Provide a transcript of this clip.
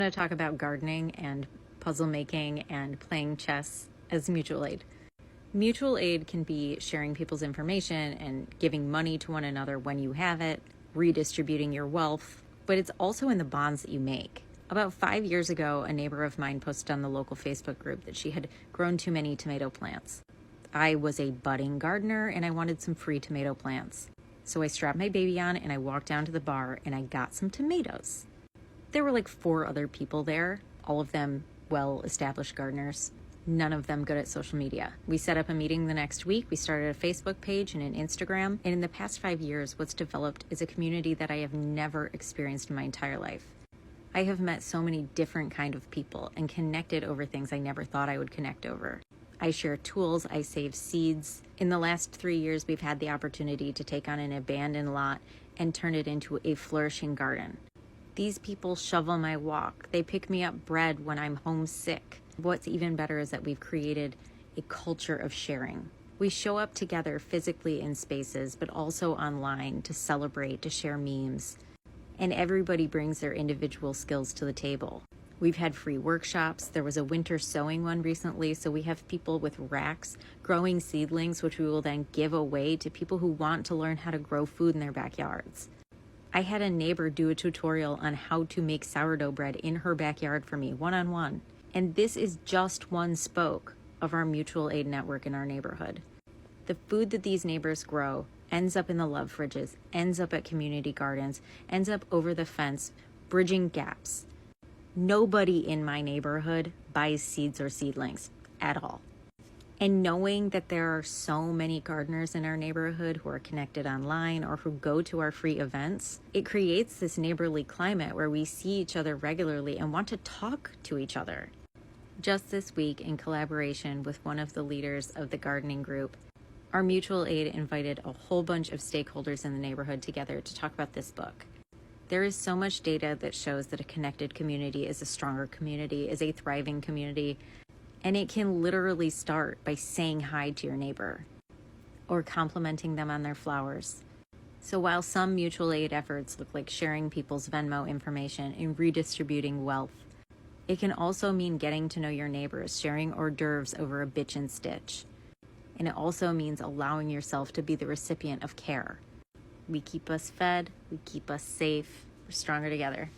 I'm going to talk about gardening and puzzle making and playing chess as mutual aid. Mutual aid can be sharing people's information and giving money to one another when you have it, redistributing your wealth, but it's also in the bonds that you make. About 5 years ago, a neighbor of mine posted on the local Facebook group that she had grown too many tomato plants. I was a budding gardener and I wanted some free tomato plants. So I strapped my baby on and I walked down to the bar and I got some tomatoes. There were like 4 other people there, all of them well-established gardeners, none of them good at social media. We set up a meeting the next week. We started a Facebook page and an Instagram. And in the past 5 years, what's developed is a community that I have never experienced in my entire life. I have met so many different kind of people and connected over things I never thought I would connect over. I share tools, I save seeds. In the last 3 years, we've had the opportunity to take on an abandoned lot and turn it into a flourishing garden. These people shovel my walk. They pick me up bread when I'm homesick. What's even better is that we've created a culture of sharing. We show up together physically in spaces, but also online to celebrate, to share memes. And everybody brings their individual skills to the table. We've had free workshops. There was a winter sowing one recently, so we have people with racks growing seedlings, which we will then give away to people who want to learn how to grow food in their backyards. I had a neighbor do a tutorial on how to make sourdough bread in her backyard for me, one-on-one. And this is just one spoke of our mutual aid network in our neighborhood. The food that these neighbors grow ends up in the love fridges, ends up at community gardens, ends up over the fence, bridging gaps. Nobody in my neighborhood buys seeds or seedlings at all. And knowing that there are so many gardeners in our neighborhood who are connected online or who go to our free events, it creates this neighborly climate where we see each other regularly and want to talk to each other. Just this week, in collaboration with one of the leaders of the gardening group, our mutual aid invited a whole bunch of stakeholders in the neighborhood together to talk about this book. There is so much data that shows that a connected community is a stronger community, is a thriving community, and it can literally start by saying hi to your neighbor or complimenting them on their flowers. So while some mutual aid efforts look like sharing people's Venmo information and redistributing wealth, it can also mean getting to know your neighbors, sharing hors d'oeuvres over a bitch and stitch. And it also means allowing yourself to be the recipient of care. We keep us fed, we keep us safe, we're stronger together.